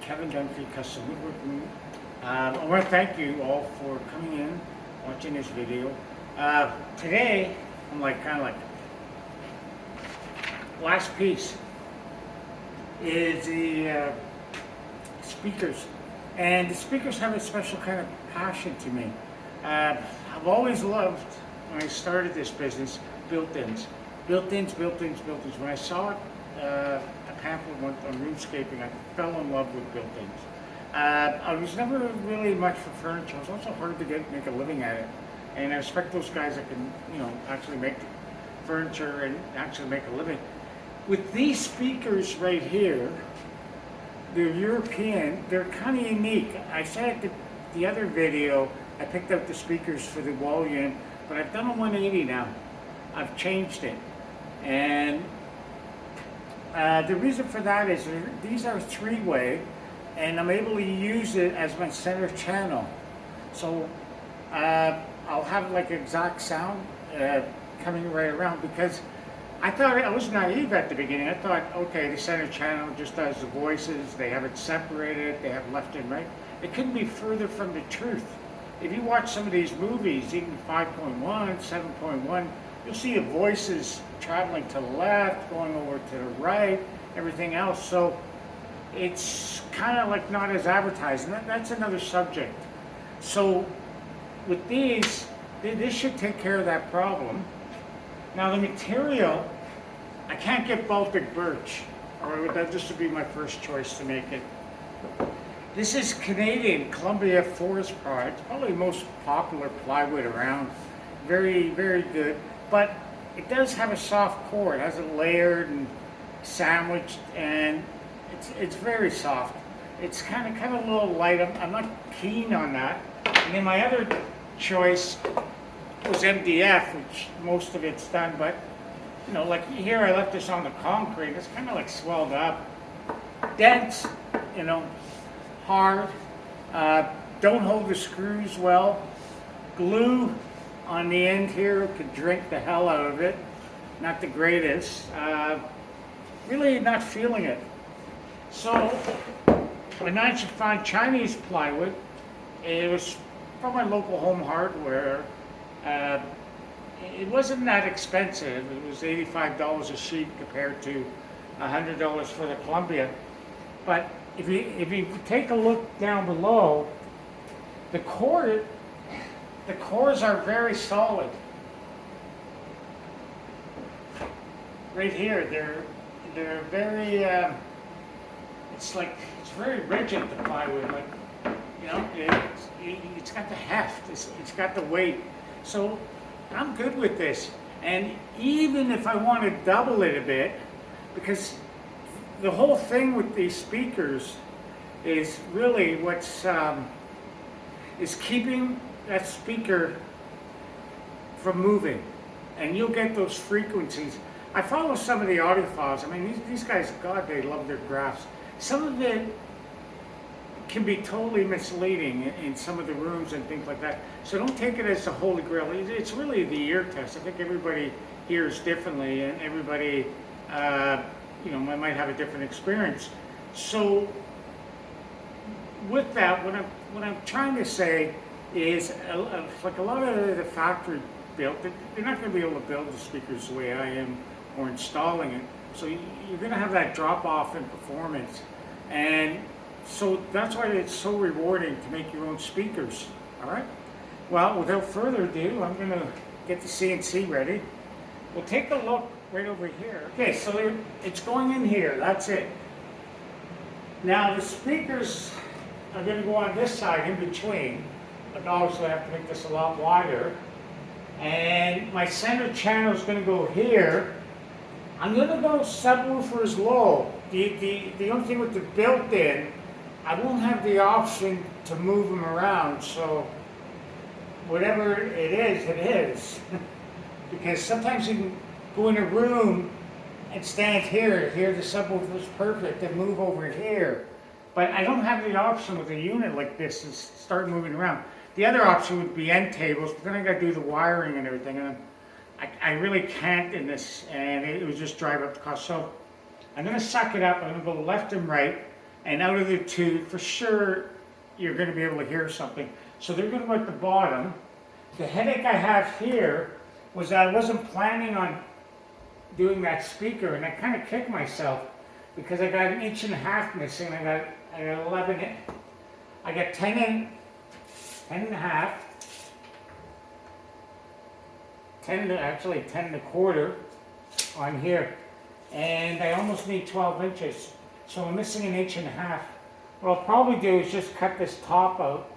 Kevin Dunphy, Custom Woodworking. I want to thank you all for coming in, watching this video. Today, I'm kind of last piece is the speakers. And the speakers have a special kind of passion to me. I've always loved, when I started this business, built-ins. Built-ins. When I saw it, a pamphlet on roomscaping, I fell in love with built-ins. I was never really much for furniture. It was also hard to make a living at it. And I respect those guys that can, actually make furniture and actually make a living. With these speakers right here, they're European, they're kind of unique. I said at the other video, I picked out the speakers for the wall unit, but I've done a 180 now. I've changed it. And the reason for that is these are three-way, and I'm able to use it as my center channel. So I'll have like exact sound coming right around, because I thought, I was naive at the beginning. I thought, okay, the center channel just does the voices, they have it separated, they have left and right. It couldn't be further from the truth. If you watch some of these movies, even 5.1, 7.1, you'll see the voices traveling to the left, going over to the right, everything else. So it's kind of like not as advertised, and that's another subject. So with these, this should take care of that problem. Now the material, I can't get Baltic birch, or this would be my first choice to make it. This is Canadian Columbia forest product, probably the most popular plywood around. Very, very good, but it does have a soft core. It has it layered and sandwiched, and it's very soft. It's kind of a little light. I'm not keen on that. And then my other choice was MDF, which most of it's done, but like here I left this on the concrete. It's kind of like swelled up, dense, hard, don't hold the screws well. Glue on the end here could drink the hell out of it. Not the greatest. Really not feeling it. So I managed to find Chinese plywood. It was from my local Home Hardware. It wasn't that expensive. It was $85 a sheet compared to $100 for the Columbia. But if you take a look down below, the cores are very solid. Right here, they're very. It's very rigid, the plywood. It's got the heft. It's got the weight. So I'm good with this. And even if I want to double it a bit, because the whole thing with these speakers is really what's is keeping that speaker from moving, and you'll get those frequencies. I follow some of the audiophiles. I mean, these guys, God, they love their graphs. Some of it can be totally misleading in some of the rooms and things like that. So don't take it as the holy grail. It's really the ear test. I think everybody hears differently, and everybody, might have a different experience. So with that, what I'm trying to say is, like a lot of the factory built, they're not going to be able to build the speakers the way I am, or installing it. So you're going to have that drop off in performance, and so that's why it's so rewarding to make your own speakers. All right. Well, without further ado, I'm going to get the CNC ready. We'll take a look right over here. Okay, so it's going in here. That's it. Now the speakers are going to go on this side in between, but obviously I have to make this a lot wider. And my center channel is going to go here. I'm going to go subwoofers low. The only thing with the built-in, I won't have the option to move them around, so whatever it is. Because sometimes you can go in a room and stand here the subwoofer is perfect, and move over here. But I don't have the option with a unit like this to start moving around. The other option would be end tables, but then I got to do the wiring and everything, and I really can't in this, and it would just drive up the cost. So I'm going to suck it up. I'm going to go left and right. and out of the two, for sure, you're going to be able to hear something. So they're going to go at the bottom. The headache I have here was I wasn't planning on doing that speaker, and I kind of kicked myself because I got 1.5 inches missing. I got 11. I got 10 and a half. 10 and a quarter on here, and I almost need 12 inches, so I'm missing 1.5 inches. What I'll probably do is just cut this top out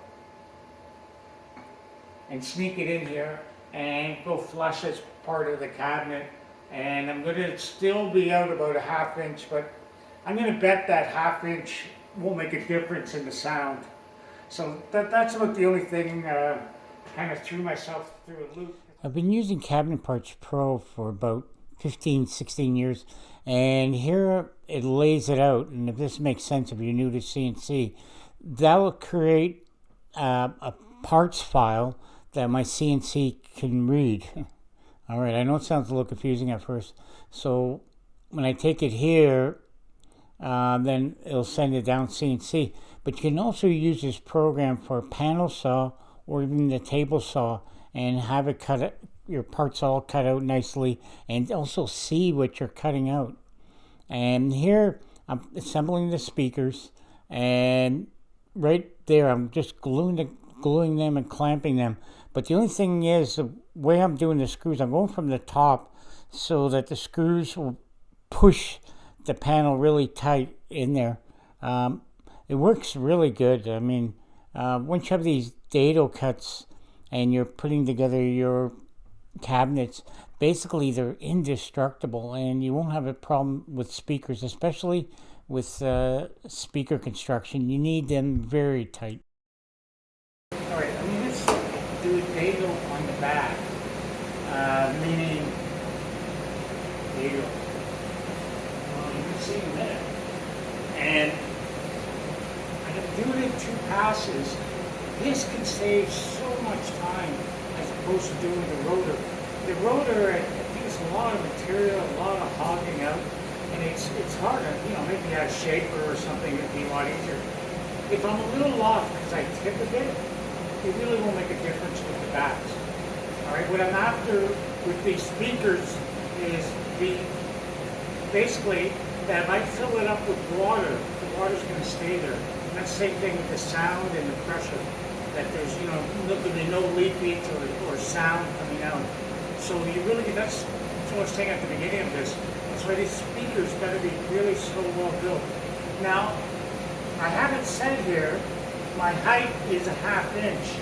and sneak it in here and go flush as part of the cabinet, and I'm going to still be out about 1/2 inch, but I'm going to bet that 1/2 inch won't make a difference in the sound. So that's about the only thing. Kind of threw myself through a loop. I've been using Cabinet Parts Pro for about 15, 16 years, and here it lays it out, and if this makes sense if you're new to CNC, that will create a parts file that my CNC can read. All right, I know it sounds a little confusing at first, so when I take it here, then it'll send it down CNC, but you can also use this program for a panel saw or even the table saw, and have it your parts all cut out nicely, and also see what you're cutting out. And here I'm assembling the speakers, and right there I'm just gluing them and clamping them. But the only thing is, the way I'm doing the screws, I'm going from the top so that the screws will push the panel really tight in there. It works really good. I mean, once you have these dado cuts and you're putting together your cabinets, basically they're indestructible, and you won't have a problem with speakers, especially with speaker construction. You need them very tight. All right, I'm going to do a dado on the back, meaning dado. Well, you can see in a minute. And I'm going to do it in 2 passes. This can save so much time as opposed to doing the rotor. The rotor, I think it's a lot of material, a lot of hogging out, and it's harder. Maybe you have a shaper or something, it'd be a lot easier. If I'm a little off because I tip a bit, it really won't make a difference with the backs. All right, what I'm after with these speakers is basically that if I fill it up with water, the water's going to stay there. And that's the same thing with the sound and the pressure. That there's, no leakage or sound coming out. So you really, that's what I was saying at the beginning of this. That's why these speakers got to be really so well built. Now, I haven't said here, my height is 1/2 inch,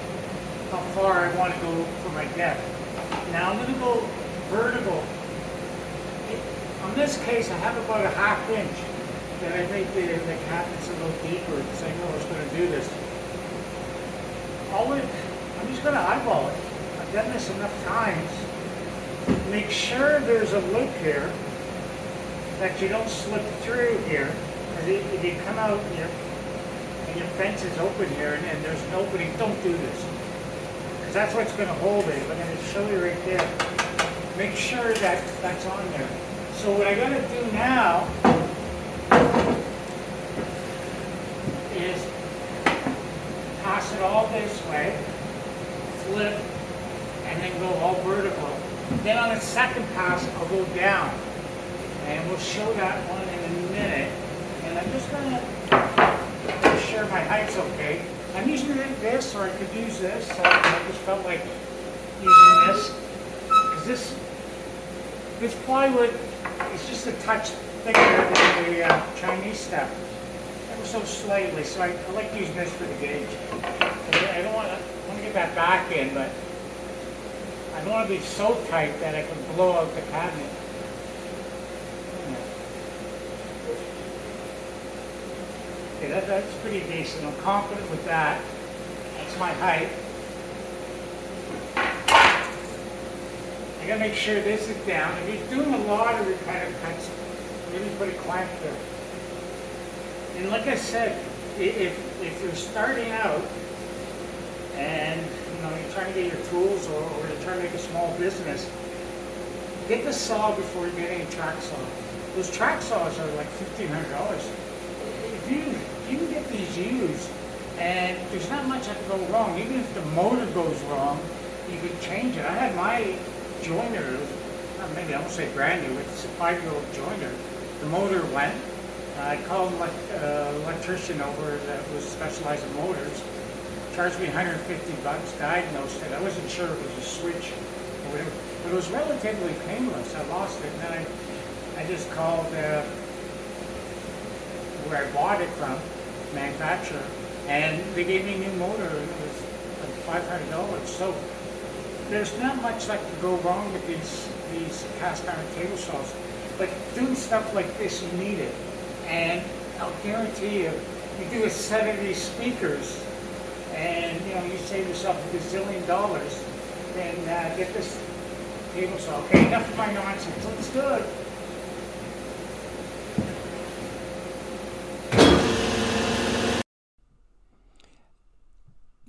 how far I want to go for my depth. Now I'm going to go vertical. In this case, I have about 1/2 inch that I make the cabinets a little deeper because I know I was going to do this. I'm just going to eyeball it. I've done this enough times. Make sure there's a lip here that you don't slip through here. If you come out here and your fence is open here and there's an opening, don't do this. Because that's what's going to hold it. I'm going to show you right there. Make sure that that's on there. So what I got to do now is pass it all this way, flip, and then go all vertical. Then on the second pass, I'll go down. And we'll show that one in a minute. And I'm just going to make sure my height's okay. I'm using this, or I could use this. So I just felt like using this. Because this plywood is just a touch thicker than the Chinese stuff. Ever so slightly. So I like using this for the gauge. I want to get that back in, but I don't want to be so tight that I can blow out the cabinet. Okay, that's pretty decent. I'm confident with that. That's my height. I gotta make sure this is down. If you're doing a lot of repetitive cuts, really put a clamp there. And like I said, if you're starting out and you're trying to get your tools or you're trying to make a small business, get the saw before you get any track saw. Those track saws are like $1,500. If you these used, and there's not much that can go wrong. Even if the motor goes wrong, you could change it. I had my joiner, maybe I won't say brand new, it's a 5-year-old joiner. The motor went. I called an electrician over that was specialized in motors. Charged me $150, diagnosed it. I wasn't sure if it was a switch or whatever, but it was relatively painless. I lost it, and then I just called where I bought it from, manufacturer, and they gave me a new motor, and it was like $500. So there's not much that could go wrong with these cast iron table saws. But doing stuff like this, you need it. And I'll guarantee you, you do a set of these speakers, and you save yourself a gazillion dollars, then get this table saw. Okay, enough of my nonsense. Let's do it.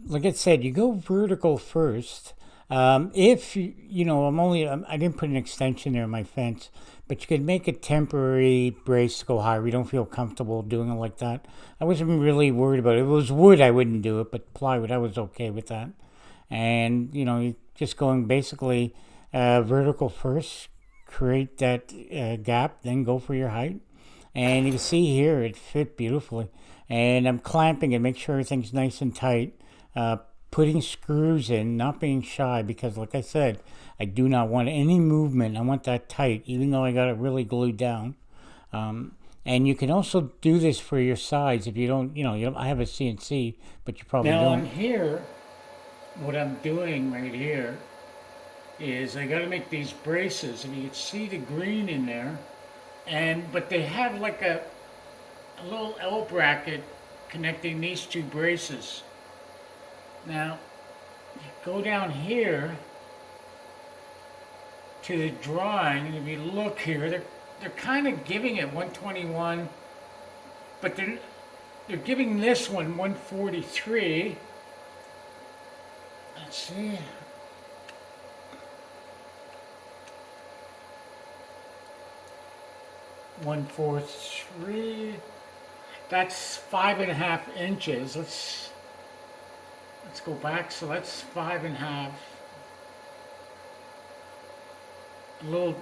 Like I said, you go vertical first. If I didn't put an extension there in my fence, but you could make a temporary brace to go higher. We don't feel comfortable doing it like that. I wasn't really worried about it. If it was wood, I wouldn't do it, but plywood, I was okay with that. And you just going basically vertical first, create that gap, then go for your height. And you can see here it fit beautifully. And I'm clamping it, make sure everything's nice and tight. Uh, Putting screws in, not being shy, because like I said, I do not want any movement. I want that tight, even though I got it really glued down. And you can also do this for your sides if you don't, I have a CNC, but you probably Now on don't. here, what I'm doing right here is I got to make these braces, and you can see the green in there, but they have like a little L bracket connecting these two braces. Now, go down here to the drawing, and if you look here, they're kind of giving it 121, but they're giving this one 143. Let's see. One four three. That's 5.5 inches. Let's go back. So that's 5.5. A little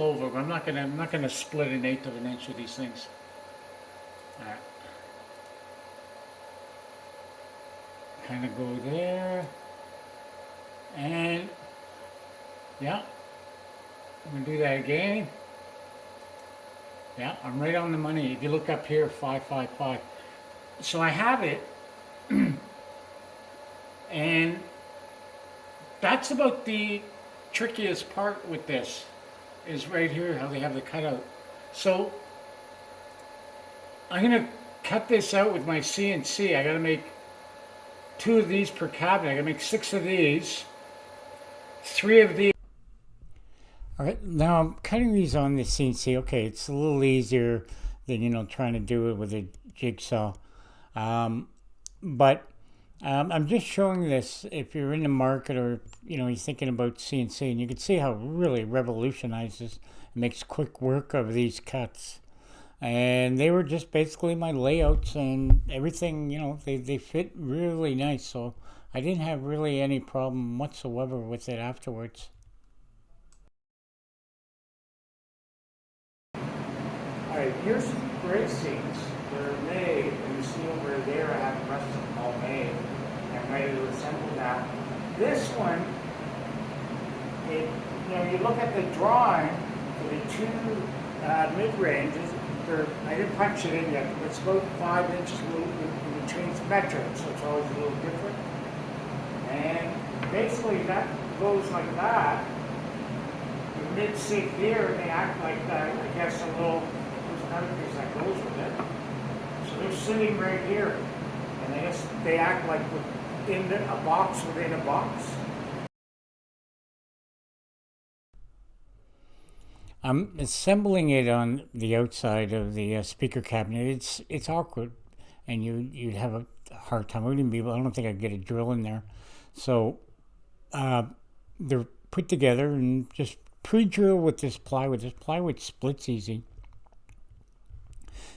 over. But I'm not gonna split 1/8 of an inch with these things. All right. Kind of go there, and yeah, I'm gonna do that again. Yeah, I'm right on the money. If you look up here, 555. So I have it, and that's about the trickiest part with this, is right here how they have the cutout. So I'm gonna cut this out with my CNC. I gotta make 2 of these per cabinet. I gotta make 6 of these, 3 of these. All right, now I'm cutting these on the CNC. Okay, it's a little easier than trying to do it with a jigsaw. But I'm just showing this if you're in the market, or you're thinking about CNC, and you can see how it really revolutionizes, makes quick work of these cuts. And they were just basically my layouts, and everything, they fit really nice. So I didn't have really any problem whatsoever with it afterwards. All right, here's the bracings. They're made, and you see over there I have the rest of them all made. I'm ready to assemble now. This one, you look at the drawing for the 2 mid-ranges. I didn't punch it in yet, but it's about 5 inches in between metric, so it's always a little different. And basically that goes like that. The mid-sig here, they act like, I guess, a little, there's another piece that goes with it. So they're sitting right here, and I guess they act like within a box within a box. I'm assembling it on the outside of the speaker cabinet. It's awkward, and you'd have a hard time. I wouldn't be able. I don't think I'd get a drill in there. So uh, they're put together and just pre-drill with this plywood. This plywood splits easy.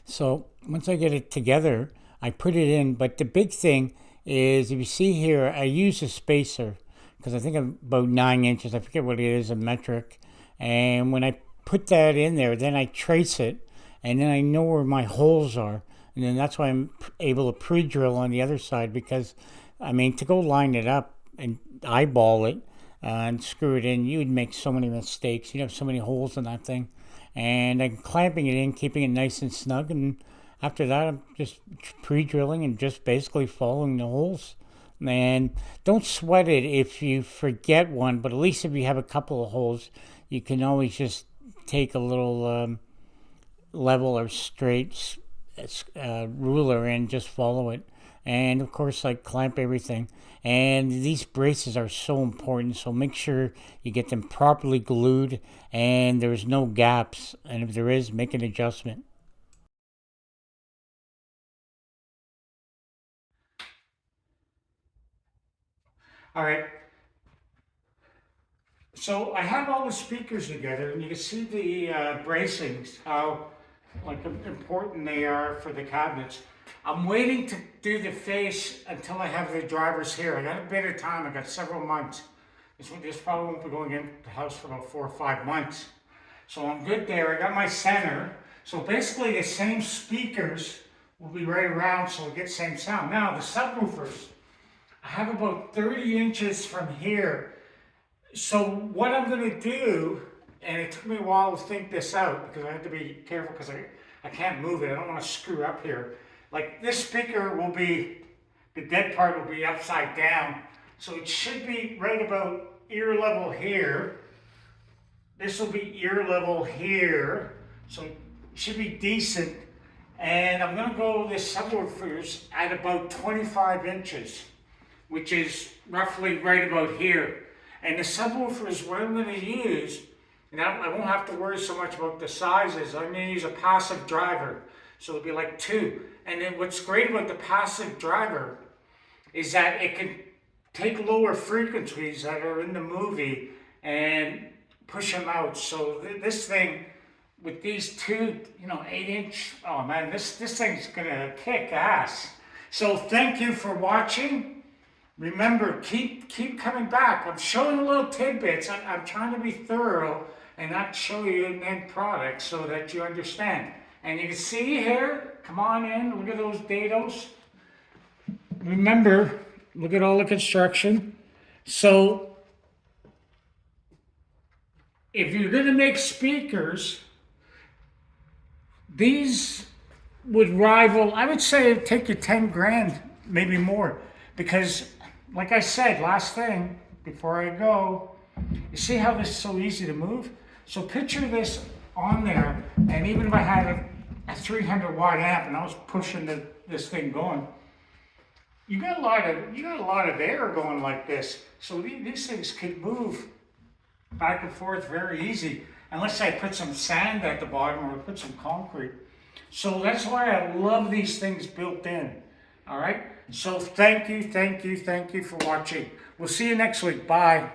So once I get it together, I put it in. But the big thing is, if you see here, I use a spacer because I think I'm about 9 inches. I forget what it is, a metric. And when I put that in there, then I trace it, and then I know where my holes are. And then that's why I'm able to pre-drill on the other side, because, I mean, to go line it up and eyeball it and screw it in, you would make so many mistakes. You'd have so many holes in that thing. And I'm clamping it in, keeping it nice and snug. And after that, I'm just pre-drilling and just basically following the holes. And don't sweat it if you forget one, but at least if you have a couple of holes, you can always just take a little level or straight ruler and just follow it. And of course, like, clamp everything. And these braces are so important, so make sure you get them properly glued and there's no gaps. And if there is, make an adjustment. All right. So I have all the speakers together, and you can see the bracings, how like important they are for the cabinets. I'm waiting to do the face until I have the drivers here. I got a bit of time. I got several months. This probably won't be going in the house for about 4 or 5 months. So I'm good there. I got my center. So basically the same speakers will be right around, so we get the same sound. Now the subwoofers, I have about 30 inches from here. So what I'm going to do, and it took me a while to think this out because I had to be careful because I can't move it. I don't want to screw up here. Like, this speaker will be, the dead part will be upside down. So it should be right about ear level here. This will be ear level here. So it should be decent. And I'm going to go with the subwoofers at about 25 inches, which is roughly right about here. And the subwoofers, what I'm going to use, and I won't have to worry so much about the sizes. I'm going to use a passive driver. So it'll be like 2. And then what's great about the passive driver is that it can take lower frequencies that are in the movie and push them out. So this thing, with these 2, 8-inch, oh man, this thing's going to kick ass. So thank you for watching. Remember, keep coming back. I'm showing little tidbits. I'm trying to be thorough and not show you an end product so that you understand. And you can see here, come on in, look at those dados. Remember, look at all the construction. So, if you're going to make speakers, these would rival, I would say it'd take you 10 grand, maybe more. Because, like I said, last thing, before I go, you see how this is so easy to move? So picture this on there, and even if I had a 300 watt amp and I was pushing this thing going, you got a lot of air going like this. So these things could move back and forth very easy, unless I put some sand at the bottom or put some concrete. So that's why I love these things built in. All right. So thank you for watching. We'll see you next week. Bye.